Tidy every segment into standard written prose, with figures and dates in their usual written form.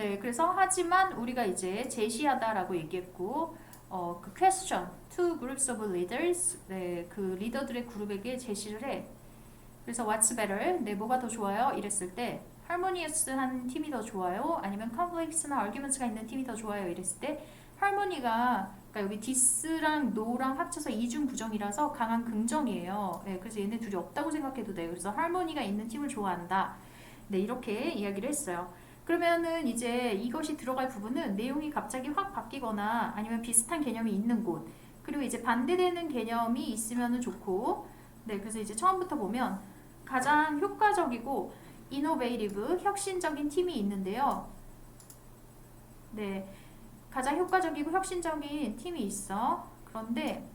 네, 그래서 하지만 우리가 이제 제시하다라고 얘기했고, 그 question, two groups of leaders, 네, 그 리더들의 그룹에게 제시를 해. 그래서 what's better, 네, 뭐가 더 좋아요? 이랬을 때 harmonious한 팀이 더 좋아요? 아니면 conflicts나 arguments가 있는 팀이 더 좋아요? 이랬을 때 harmony가 그러니까 여기 this랑 no랑 합쳐서 이중 부정이라서 강한 긍정이에요. 네, 그래서 얘네 둘이 없다고 생각해도 돼요. 그래서 harmony가 있는 팀을 좋아한다. 네, 이렇게 이야기를 했어요. 그러면은 이제 이것이 들어갈 부분은 내용이 갑자기 확 바뀌거나 아니면 비슷한 개념이 있는 곳, 그리고 이제 반대되는 개념이 있으면 좋고, 네, 그래서 이제 처음부터 보면 가장 효과적이고 이노베이티브, 혁신적인 팀이 있는데요. 네, 가장 효과적이고 혁신적인 팀이 있어. 그런데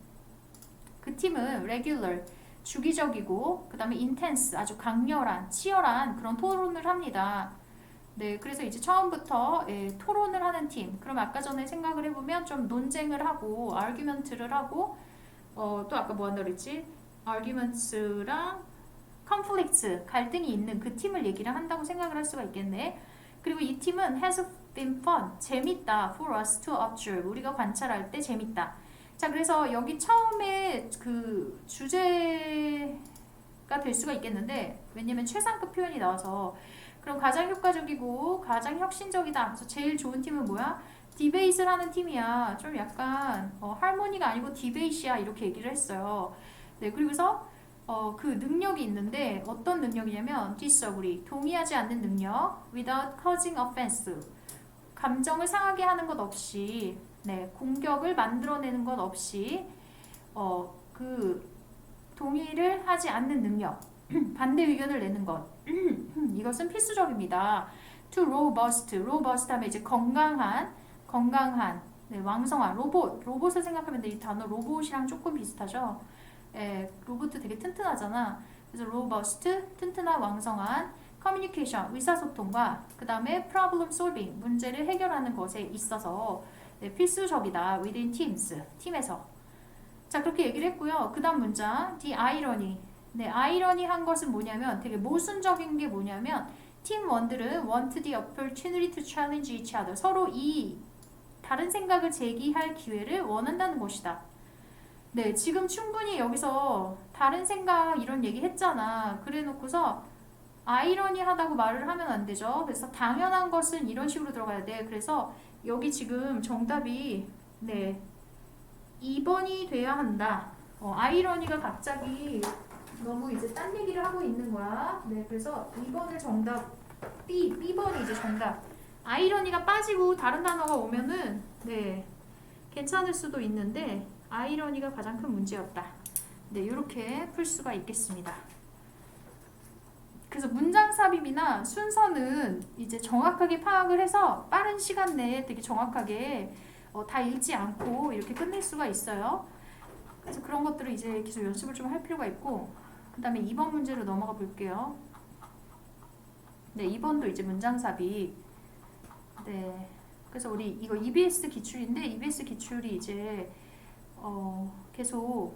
그 팀은 regular, 주기적이고 그 다음에 intense, 아주 강렬한, 치열한 그런 토론을 합니다. 네, 그래서 이제 처음부터 토론을 하는 팀. 그럼 아까 전에 생각을 해보면 좀 논쟁을 하고, 아규먼트를 하고, 또 아까 뭐 한다 그랬지? 아규먼트랑 conflicts, 갈등이 있는 그 팀을 얘기를 한다고 생각을 할 수가 있겠네. 그리고 이 팀은 has been fun, 재밌다, for us to observe, 우리가 관찰할 때 재밌다. 자, 그래서 여기 처음에 그 주제가 될 수가 있겠는데, 왜냐면 최상급 표현이 나와서. 그럼 가장 효과적이고 가장 혁신적이다. 그래서 제일 좋은 팀은 뭐야? 디베이트를 하는 팀이야. 좀 약간 할모니가 아니고 디베이트야 이렇게 얘기를 했어요. 네, 그리고서 그 능력이 있는데 어떤 능력이냐면 disagree, 동의하지 않는 능력, without causing offense, 감정을 상하게 하는 것 없이, 네, 공격을 만들어내는 것 없이 그 동의를 하지 않는 능력, 반대 의견을 내는 것. 이것은 필수적입니다. To robust, robust 하면 이제 건강한, 네, 왕성한 로봇을 생각하면 이 단어 로봇이랑 조금 비슷하죠. 로봇 되게 튼튼하잖아. 그래서 robust, 튼튼한, 왕성한, communication, 의사소통과 그 다음에 problem solving, 문제를 해결하는 것에 있어서 네, 필수적이다. within teams, 팀에서. 자, 그렇게 얘기를 했고요. 그 다음 문장, the irony. 네, 아이러니한 것은 뭐냐면 되게 모순적인 게 뭐냐면 팀원들은 want the opportunity to challenge each other. 서로 이 다른 생각을 제기할 기회를 원한다는 것이다. 네, 지금 충분히 여기서 다른 생각 이런 얘기 했잖아. 그래 놓고서 아이러니하다고 말을 하면 안 되죠. 그래서 당연한 것은 이런 식으로 들어가야 돼. 그래서 여기 지금 정답이 네, 2번이 돼야 한다. 아이러니가 갑자기 너무 이제 딴 얘기를 하고 있는 거야. 네, 그래서 2번을 정답, B번이 이제 정답. 아이러니가 빠지고 다른 단어가 오면은, 네, 괜찮을 수도 있는데, 아이러니가 가장 큰 문제였다. 네, 이렇게 풀 수가 있겠습니다. 그래서 문장 삽입이나 순서는 이제 정확하게 파악을 해서 빠른 시간 내에 되게 정확하게 다 읽지 않고 이렇게 끝낼 수가 있어요. 그래서 그런 것들을 이제 계속 연습을 좀 할 필요가 있고, 그 다음에 2번 문제로 넘어가 볼게요. 네, 2번도 이제 문장 삽입. 네, 그래서 우리 이거 EBS 기출인데 EBS 기출이 이제 계속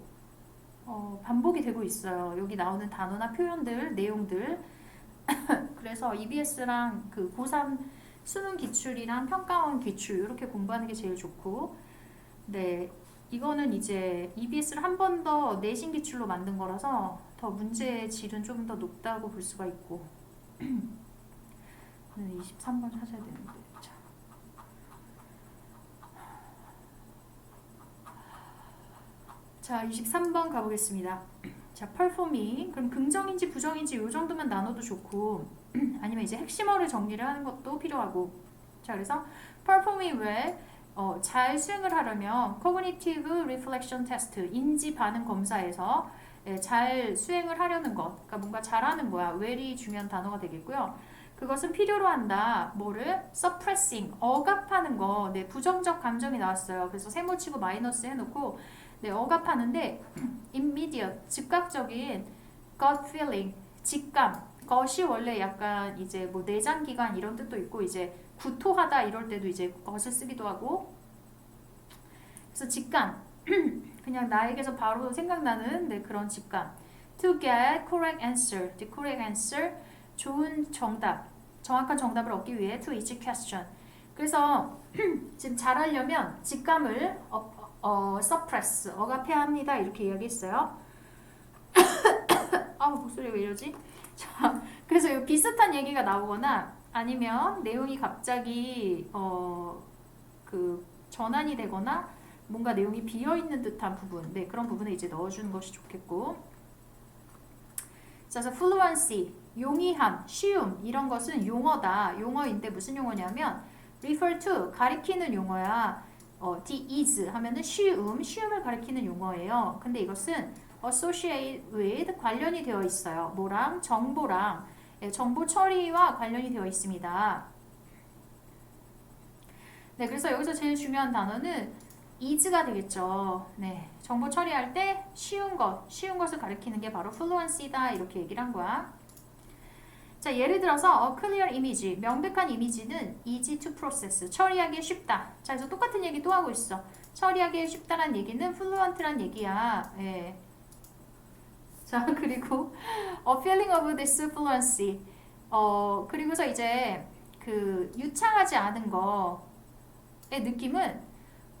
반복이 되고 있어요. 여기 나오는 단어나 표현들, 내용들. 그래서 EBS랑 그 고3 수능 기출이랑 평가원 기출 이렇게 공부하는 게 제일 좋고, 네, 이거는 이제 EBS를 한 번 더 내신 기출로 만든 거라서 더 문제의 질은 좀 더 높다고 볼 수가 있고. 23번 찾아야 되는데. 자, 23번 가보겠습니다. 자, performing. 그럼 긍정인지 부정인지 이 정도만 나눠도 좋고, 아니면 이제 핵심어를 정리를 하는 것도 필요하고. 자, 그래서 performing well, 잘 수행을 하려면 cognitive reflection test, 인지 반응 검사에서 잘 수행을 하려는 것, 그러니까 뭔가 잘하는 거야. well이 중요한 단어가 되겠고요. 그것은 필요로 한다. 뭐를? suppressing, 억압하는 거. 네, 부정적 감정이 나왔어요. 그래서 세모치고 마이너스 해놓고 네, 억압하는데 immediate, 즉각적인 gut feeling, 직감. 것이 원래 약간 이제 뭐 내장기관 이런 뜻도 있고 이제 구토하다 이럴 때도 이제 것을 쓰기도 하고. 그래서 직감. 그냥 나에게서 바로 생각나는 네, 그런 직감. To get correct answer, the correct answer, 좋은 정답, 정확한 정답을 얻기 위해 to each question. 그래서 지금 잘하려면 직감을 suppress, 억압해야 합니다. 이렇게 이야기했어요. 아, 목소리 왜 이러지? 자, 그래서 비슷한 얘기가 나오거나 아니면 내용이 갑자기 그 전환이 되거나 뭔가 내용이 비어있는 듯한 부분, 네, 그런 부분에 이제 넣어주는 것이 좋겠고. 자, 그래서 fluency, 용이함, 쉬움 이런 것은 용어다. 용어인데 무슨 용어냐면 refer to, 가리키는 용어야. the is 하면은 쉬움을 가리키는 용어예요. 근데 이것은 associate with, 관련이 되어 있어요. 뭐랑? 정보랑, 정보 처리와 관련이 되어 있습니다. 네, 그래서 여기서 제일 중요한 단어는 is가 되겠죠. 네, 정보 처리할 때 쉬운 것을 가리키는 게 바로 fluency다. 이렇게 얘기를 한 거야. 자, 예를 들어서 clear image, 명백한 이미지는 easy to process, 처리하기 쉽다. 자, 그래서 똑같은 얘기 또 하고 있어. 처리하기 쉽다란 얘기는 fluent란 얘기야. 예. 자, 그리고 a feeling of this fluency. 그리고서 이제 그 유창하지 않은 거의 느낌은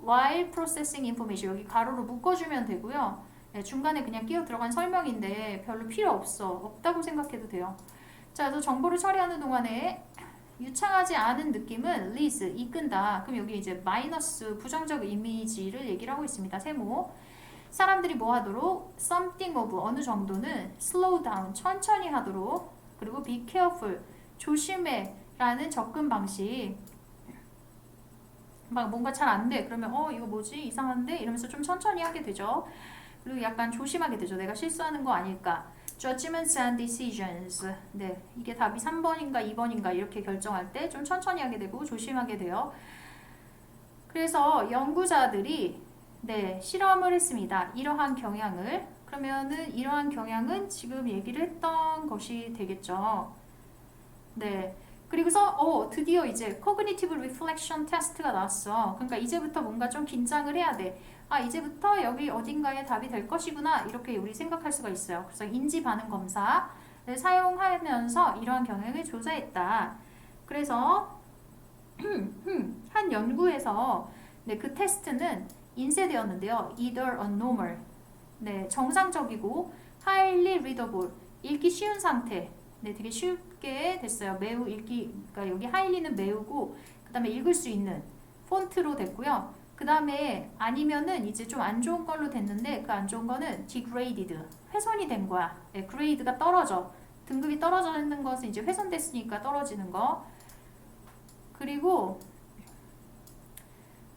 while processing information, 여기 가로로 묶어주면 되고요. 네, 중간에 그냥 끼어 들어간 설명인데 별로 필요 없다고 생각해도 돼요. 자, 그래서 정보를 처리하는 동안에 유창하지 않은 느낌은 leads, 이끈다. 그럼 여기 이제 마이너스 부정적 이미지를 얘기를 하고 있습니다. 세모. 사람들이 뭐 하도록? something of, 어느 정도는 slow down, 천천히 하도록. 그리고 be careful, 조심해 라는 접근 방식. 막 뭔가 잘 안 돼. 그러면 이거 뭐지? 이상한데? 이러면서 좀 천천히 하게 되죠. 그리고 약간 조심하게 되죠. 내가 실수하는 거 아닐까. Judgments and decisions. 네, 이게 답이 3번인가 2번인가 이렇게 결정할 때 좀 천천히 하게 되고 조심하게 돼요. 그래서 연구자들이 실험을 했습니다. 이러한 경향을. 그러면은 이러한 경향은 지금 얘기를 했던 것이 되겠죠. 네. 그리고서 드디어 이제 Cognitive Reflection Test가 나왔어. 그러니까 이제부터 뭔가 좀 긴장을 해야 돼. 아, 이제부터 여기 어딘가에 답이 될 것이구나. 이렇게 우리 생각할 수가 있어요. 그래서 인지 반응 검사를 사용하면서 이러한 경향을 조사했다. 그래서 한 연구에서 그 테스트는 인쇄되었는데요. Either a normal, 정상적이고 highly readable, 읽기 쉬운 상태. 되게 쉽게 됐어요. 매우 읽기, 그러니까 여기 highly는 매우고 그 다음에 읽을 수 있는 폰트로 됐고요. 그 다음에 아니면은 이제 좀 안 좋은 걸로 됐는데 그 안 좋은 거는 degraded, 훼손이 된 거야. grade가 떨어져. 등급이 떨어지는 것은 이제 훼손됐으니까 떨어지는 거. 그리고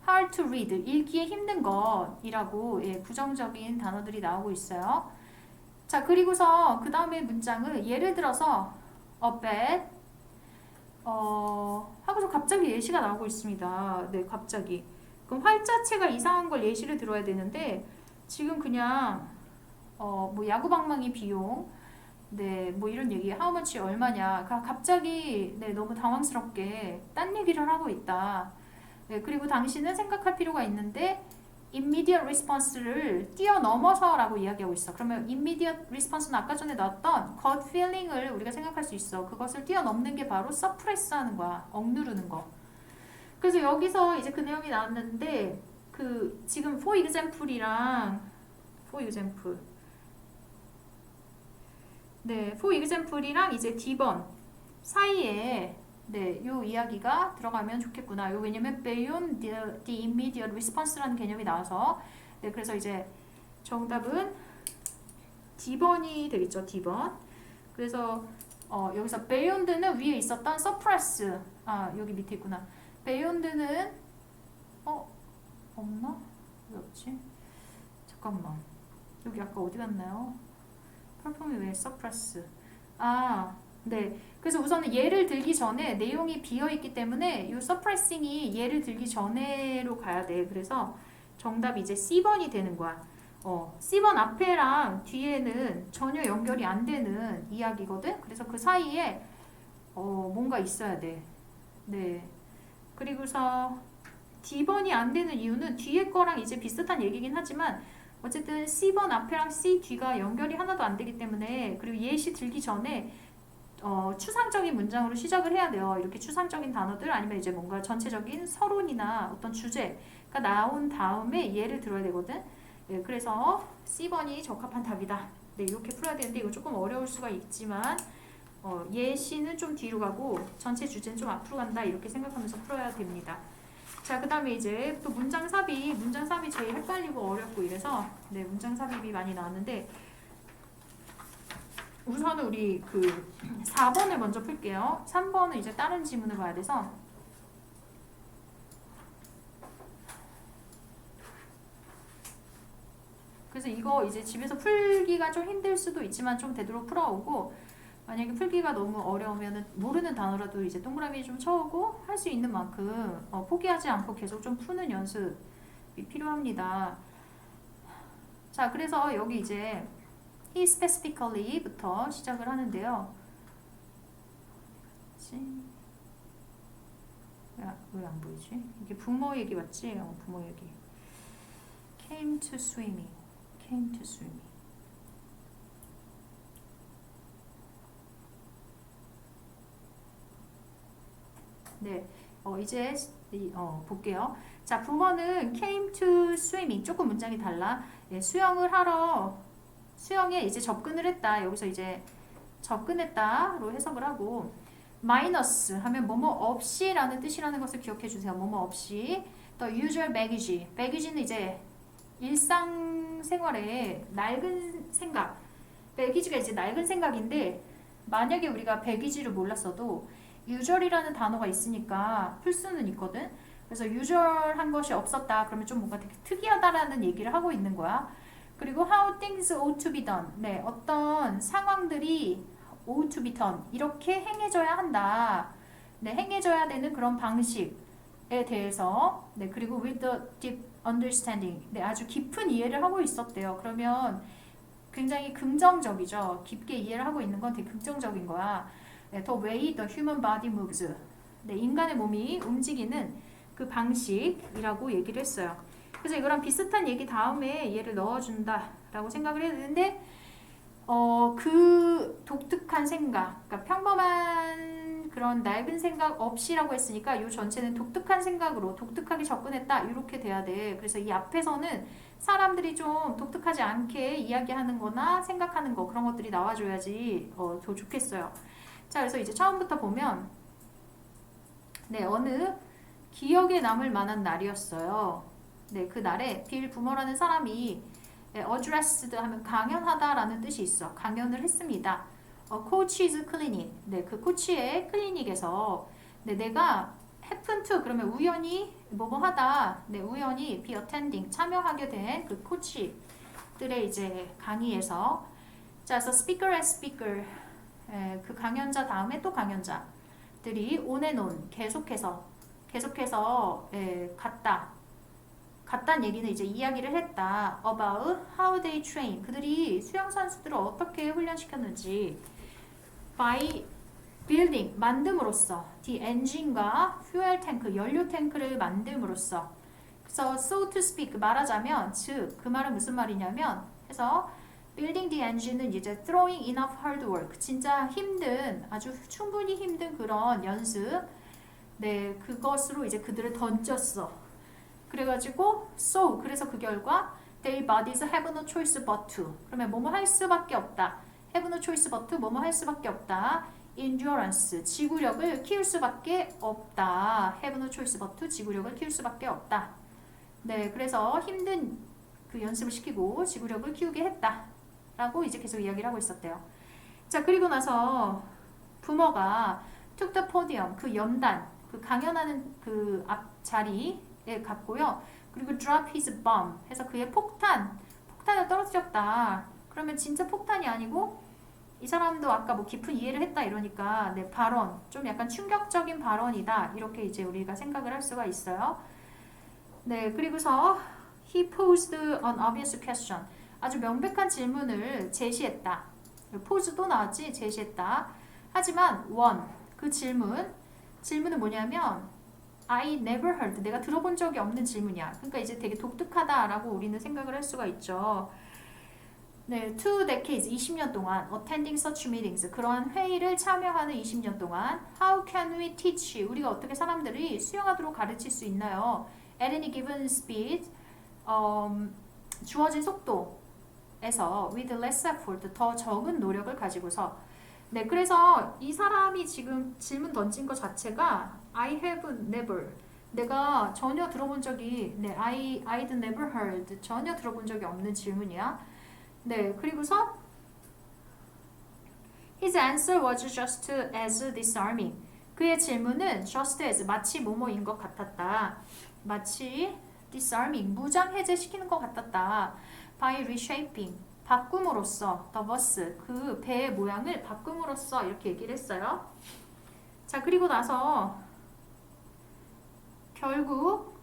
hard to read, 읽기에 힘든 것이라고 부정적인 단어들이 나오고 있어요. 자, 그리고서 그 다음에 문장을 예를 들어서 a bad 하고서 갑자기 예시가 나오고 있습니다. 네, 갑자기. 그럼 활자체가 이상한 걸 예시를 들어야 되는데 지금 그냥 뭐 야구방망이 비용, 뭐 이런 얘기, how much 얼마냐, 갑자기 너무 당황스럽게 딴 얘기를 하고 있다. 그리고 당신은 생각할 필요가 있는데 immediate response를 뛰어넘어서 라고 이야기하고 있어. 그러면 immediate response는 아까 전에 나왔던 gut feeling을 우리가 생각할 수 있어. 그것을 뛰어넘는 게 바로 suppress 하는 거야. 억누르는 거. 그래서 여기서 이제 그 내용이 나왔는데 그 지금 for example이랑 for example이랑 이제 D번 사이에 요 이야기가 들어가면 좋겠구나. 왜냐면 beyond the immediate response라는 개념이 나와서 그래서 이제 정답은 D번이 되겠죠. D번. 그래서 여기서 beyond는 위에 있었던 suppress, 여기 밑에 있구나. beyond는 없나? 왜 없지? 잠깐만. 여기 아까 어디 갔나요? perform이 왜 suppress? 그래서 우선은 예를 들기 전에 내용이 비어있기 때문에 이 suppressing이 예를 들기 전에로 가야 돼. 그래서 정답이 이제 C번이 되는 거야. C번 앞에랑 뒤에는 전혀 연결이 안 되는 이야기거든. 그래서 그 사이에 뭔가 있어야 돼. 그리고서 D번이 안 되는 이유는 뒤에 거랑 이제 비슷한 얘기긴 하지만 어쨌든 C번 앞에랑 C 뒤가 연결이 하나도 안 되기 때문에, 그리고 예시 들기 전에 추상적인 문장으로 시작을 해야 돼요. 이렇게 추상적인 단어들 아니면 이제 뭔가 전체적인 서론이나 어떤 주제가 나온 다음에 얘를 들어야 되거든. 네, 그래서 C번이 적합한 답이다. 네, 이렇게 풀어야 되는데 이거 조금 어려울 수가 있지만 예시는 좀 뒤로 가고 전체 주제는 좀 앞으로 간다 이렇게 생각하면서 풀어야 됩니다. 자, 그 다음에 이제 또 문장 삽입 제일 헷갈리고 어렵고 이래서 네, 문장 삽입이 많이 나왔는데 우선은 우리 그 4번을 먼저 풀게요. 3번은 이제 다른 지문을 봐야 돼서 그래서 이거 이제 집에서 풀기가 좀 힘들 수도 있지만 좀 되도록 풀어오고 만약에 풀기가 너무 어려우면 모르는 단어라도 이제 동그라미 좀 쳐오고 할 수 있는 만큼 포기하지 않고 계속 좀 푸는 연습이 필요합니다. 자, 그래서 여기 이제 he specifically부터 시작을 하는데요. 왜 안 보이지? 이게 부모 얘기 맞지? 부모 얘기. came to swimming. 네, 이제 볼게요. 자, 부모는 came to swimming. 조금 문장이 달라. 예, 수영에 이제 접근을 했다. 여기서 이제 접근했다로 해석을 하고 마이너스 하면 뭐뭐 없이라는 뜻이라는 것을 기억해 주세요. 뭐뭐 없이. 또 usual baggage는 이제 일상생활에 낡은 생각. baggage가 이제 낡은 생각인데 만약에 우리가 baggage를 몰랐어도 usual이라는 단어가 있으니까 풀 수는 있거든. 그래서 usual한 것이 없었다. 그러면 좀 뭔가 되게 특이하다라는 얘기를 하고 있는 거야. 그리고 how things ought to be done. 네, 어떤 상황들이 ought to be done. 이렇게 행해져야 한다. 네, 행해져야 되는 그런 방식에 대해서. 네, 그리고 with the deep understanding. 네, 아주 깊은 이해를 하고 있었대요. 그러면 굉장히 긍정적이죠. 깊게 이해를 하고 있는 건 되게 긍정적인 거야. 네, the way the human body moves. 네, 인간의 몸이 움직이는 그 방식이라고 얘기를 했어요. 그래서 이거랑 비슷한 얘기 다음에 얘를 넣어준다라고 생각을 해야 되는데 그 독특한 생각, 그러니까 평범한 그런 낡은 생각 없이라고 했으니까 이 전체는 독특한 생각으로 독특하게 접근했다 이렇게 돼야 돼. 그래서 이 앞에서는 사람들이 좀 독특하지 않게 이야기하는 거나 생각하는 거 그런 것들이 나와줘야지 더 좋겠어요. 자, 그래서 이제 처음부터 보면 네, 어느 기억에 남을 만한 날이었어요. 네, 그 날에 빌 부머라는 사람이 addressed 하면 강연하다라는 뜻이 있어. 강연을 했습니다. coach's clinic. 네, 그 코치의 클리닉에서 네, 내가 happen to 그러면 우연히 뭐뭐 하다. 네, 우연히 be attending 참여하게 된 그 코치들의 이제 강의에서 자, 그래서 speaker and speaker 그 강연자 다음에 또 강연자들이 on and on 계속해서 갔다는 얘기는 이제 이야기를 했다. about how they train. 그들이 수영 선수들을 어떻게 훈련시켰는지 by building 만듦으로써 the engine과 fuel tank 연료 탱크를 만듦으로써 그래서 so to speak 말하자면 즉 그 말은 무슨 말이냐면 해서 building the engine는 이제 throwing enough hard work 진짜 힘든 아주 충분히 힘든 그런 연습 네 그것으로 이제 그들을 던졌어. 그래가지고 so 그래서 그 결과 their bodies have no choice but to 그러면 뭐뭐 할 수밖에 없다. have no choice but to 뭐뭐 할 수밖에 없다. endurance 지구력을 키울 수밖에 없다. have no choice but to 지구력을 키울 수밖에 없다. 네, 그래서 힘든 그 연습을 시키고 지구력을 키우게 했다. 라고 이제 계속 이야기를 하고 있었대요. 자, 그리고 나서 부모가 took the podium 그 연단 그 강연하는 그 앞 자리에 갔고요. 그리고 drop his bomb 해서 그의 폭탄을 떨어뜨렸다. 그러면 진짜 폭탄이 아니고 이 사람도 아까 뭐 깊은 이해를 했다 이러니까 네, 발언 좀 약간 충격적인 발언이다 이렇게 이제 우리가 생각을 할 수가 있어요. 네, 그리고서 he posed an obvious question 아주 명백한 질문을 제시했다. pose 또 나왔지 제시했다. 하지만 그 질문은 뭐냐면 I never heard 내가 들어본 적이 없는 질문이야. 그러니까 이제 되게 독특하다라고 우리는 생각을 할 수가 있죠. 네, 2 decades, 20년 동안 attending such meetings, 그러한 회의를 참여하는 20년 동안 how can we teach, 우리가 어떻게 사람들이 수용하도록 가르칠 수 있나요? at any given speed, 주어진 속도에서 with less effort, 더 적은 노력을 가지고서. 네, 그래서 이 사람이 지금 질문 던진 것 자체가 I have never, 내가 전혀 들어본 적이, 네, I'd never heard, 전혀 들어본 적이 없는 질문이야. 네, 그리고서 his answer was just as disarming. 그의 질문은 just as, 마치 뭐뭐인 것 같았다. 마치 disarming, 무장해제시키는 것 같았다. by reshaping, 바꿈으로써, the bus, 그 배의 모양을 바꿈으로써 이렇게 얘기를 했어요. 자, 그리고 나서 결국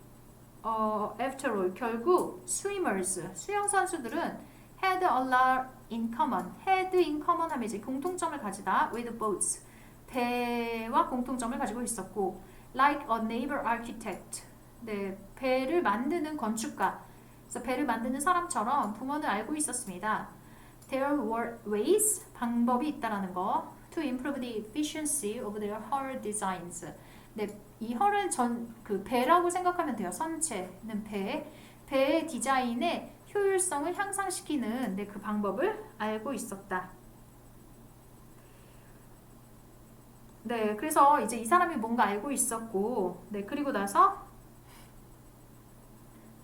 after all, 결국 swimmers, 수영 선수들은 had a lot in common. had in common 하면 이제 공통점을 가지다 with boats. 배와 공통점을 가지고 있었고 like a naval architect. 네, 배를 만드는 건축가. 그래서 배를 만드는 사람처럼 부모는 알고 있었습니다. There were ways, 방법이 있다라는 거. To improve the efficiency of their hull designs. 네, 이 hull은 그 배라고 생각하면 돼요. 선체는 배의 디자인의 효율성을 향상시키는 그 방법을 알고 있었다. 네, 그래서 이제 이 사람이 뭔가 알고 있었고, 네, 그리고 나서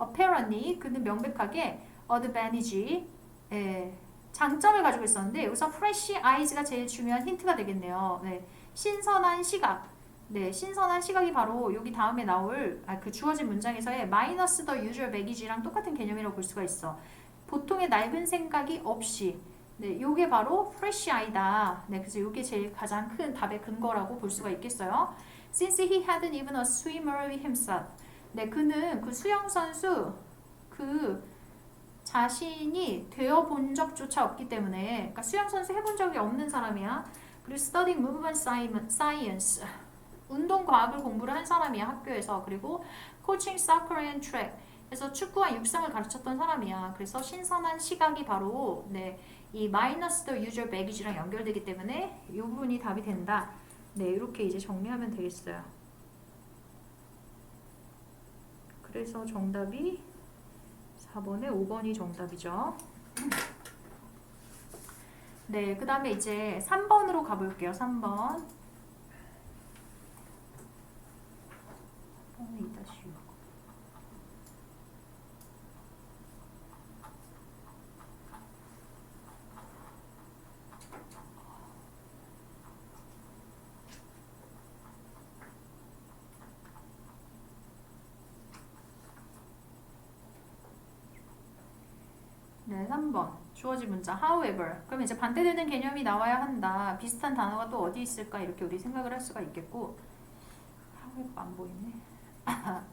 apparently 그는 명백하게 advantage, 장점을 가지고 있었는데 여기서 fresh eyes가 제일 중요한 힌트가 되겠네요. 네, 신선한 시각. 네, 신선한 시각이 바로 여기 다음에 나올 그 주어진 문장에서의 minus the usual baggage랑 똑같은 개념이라고 볼 수가 있어. 보통의 낡은 생각이 없이. 네, 요게 바로 fresh eye다. 네, 그래서 요게 제일 가장 큰 답의 근거라고 볼 수가 있겠어요. Since he hadn't even a swimmer himself. 네, 그는 그 수영 선수 그 자신이 되어 본 적조차 없기 때문에, 그러니까 수영 선수 해본 적이 없는 사람이야. 그리고 studying movement science. 운동 과학을 공부를 한 사람이야, 학교에서. 그리고 coaching soccer and track. 그래서 축구와 육상을 가르쳤던 사람이야. 그래서 신선한 시각이 바로 네, 이 minus the usual baggage랑 연결되기 때문에 이 부분이 답이 된다. 네, 이렇게 이제 정리하면 되겠어요. 그래서 정답이 4번에 5번이 정답이죠. 네, 그 다음에 이제 3번으로 가볼게요. 3번. 2-6. 네, 3번. 주어진 문자 however. 그럼 이제 반대되는 개념이 나와야 한다. 비슷한 단어가 또 어디 있을까? 이렇게 우리 생각을 할 수가 있겠고. however 안 보이네.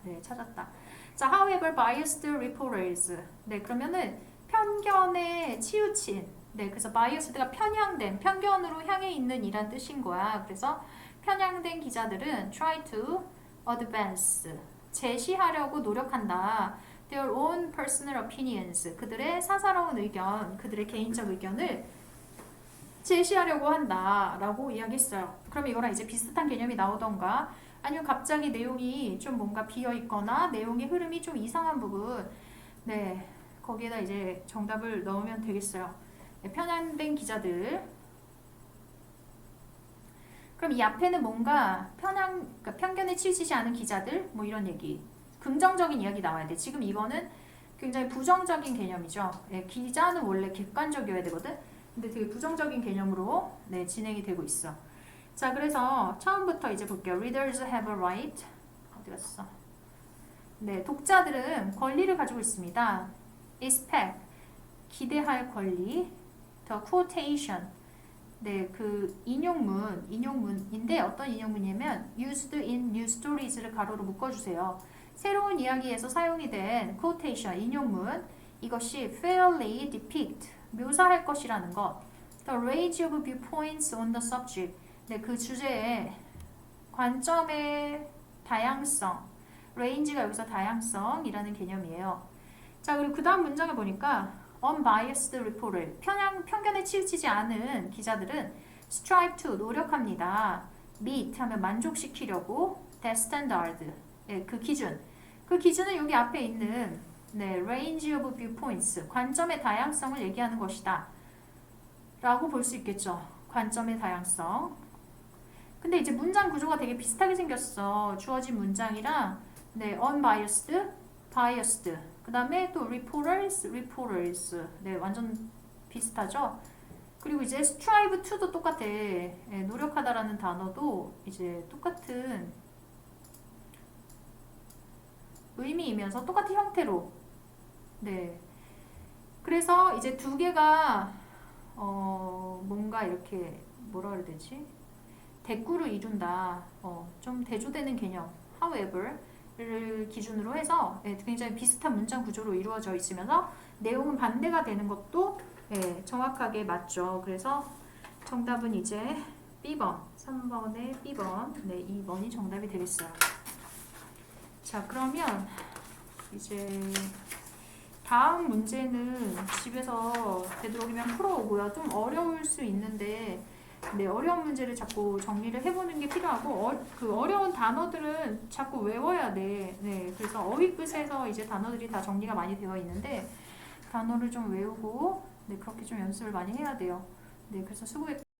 네, 찾았다. 자, however biased reporters. 네, 그러면은 편견에 치우친. 네, 그래서 biased가 편향된, 편견으로 향해 있는 이란 뜻인 거야. 그래서 편향된 기자들은 try to advance. 제시하려고 노력한다. Their own personal opinions. 그들의 사사로운 의견, 그들의 개인적 의견을 제시하려고 한다라고 이야기했어요. 그럼 이거랑 이제 비슷한 개념이 나오던가 아니면 갑자기 내용이 좀 뭔가 비어있거나 내용의 흐름이 좀 이상한 부분, 네, 거기에다 이제 정답을 넣으면 되겠어요. 네, 편향된 기자들. 그럼 이 앞에는 뭔가 그러니까 편견에 치우치지 않은 기자들, 뭐 이런 얘기, 긍정적인 이야기 나와야 돼. 지금 이거는 굉장히 부정적인 개념이죠. 네, 기자는 원래 객관적이어야 되거든. 근데 되게 부정적인 개념으로 네, 진행이 되고 있어. 자, 그래서 처음부터 이제 볼게요. Readers have a right. 어디 갔어? 네, 독자들은 권리를 가지고 있습니다. Expect, 기대할 권리. The quotation. 네, 그 인용문인데 어떤 인용문이냐면 used in new stories를 가로로 묶어주세요. 새로운 이야기에서 사용이 된 quotation, 인용문. 이것이 fairly depict, 묘사할 것이라는 것. The range of viewpoints on the subject. 네, 그 주제의 관점의 다양성. range가 여기서 다양성이라는 개념이에요. 자, 그리고 그 다음 문장을 보니까 unbiased reporter. 편견에 치우치지 않은 기자들은 strive to 노력합니다. meet 하면 만족시키려고 that standard. 네, 그 기준. 그 기준은 여기 앞에 있는 네, range of viewpoints. 관점의 다양성을 얘기하는 것이다. 라고 볼 수 있겠죠. 관점의 다양성. 근데 이제 문장 구조가 되게 비슷하게 생겼어. 주어진 문장이랑 네, unbiased, biased. 그 다음에 또 reporters. 네, 완전 비슷하죠. 그리고 이제 strive to도 똑같아. 네, 노력하다라는 단어도 이제 똑같은 의미이면서 똑같은 형태로. 네. 그래서 이제 두 개가 뭔가 이렇게 뭐라 그래야 되지? 대꾸를 이룬다. 좀 대조되는 개념. however를 기준으로 해서 굉장히 비슷한 문장 구조로 이루어져 있으면서 내용은 반대가 되는 것도 정확하게 맞죠. 그래서 정답은 이제 B번, 3번의 B번, 네, 2번이 정답이 되겠어요. 자, 그러면 이제 다음 문제는 집에서 되도록이면 풀어오고요. 좀 어려울 수 있는데 네, 어려운 문제를 자꾸 정리를 해보는 게 필요하고 그 어려운 단어들은 자꾸 외워야 돼. 네, 그래서 어휘끝에서 이제 단어들이 다 정리가 많이 되어 있는데 단어를 좀 외우고 네, 그렇게 좀 연습을 많이 해야 돼요. 네, 그래서 수고했고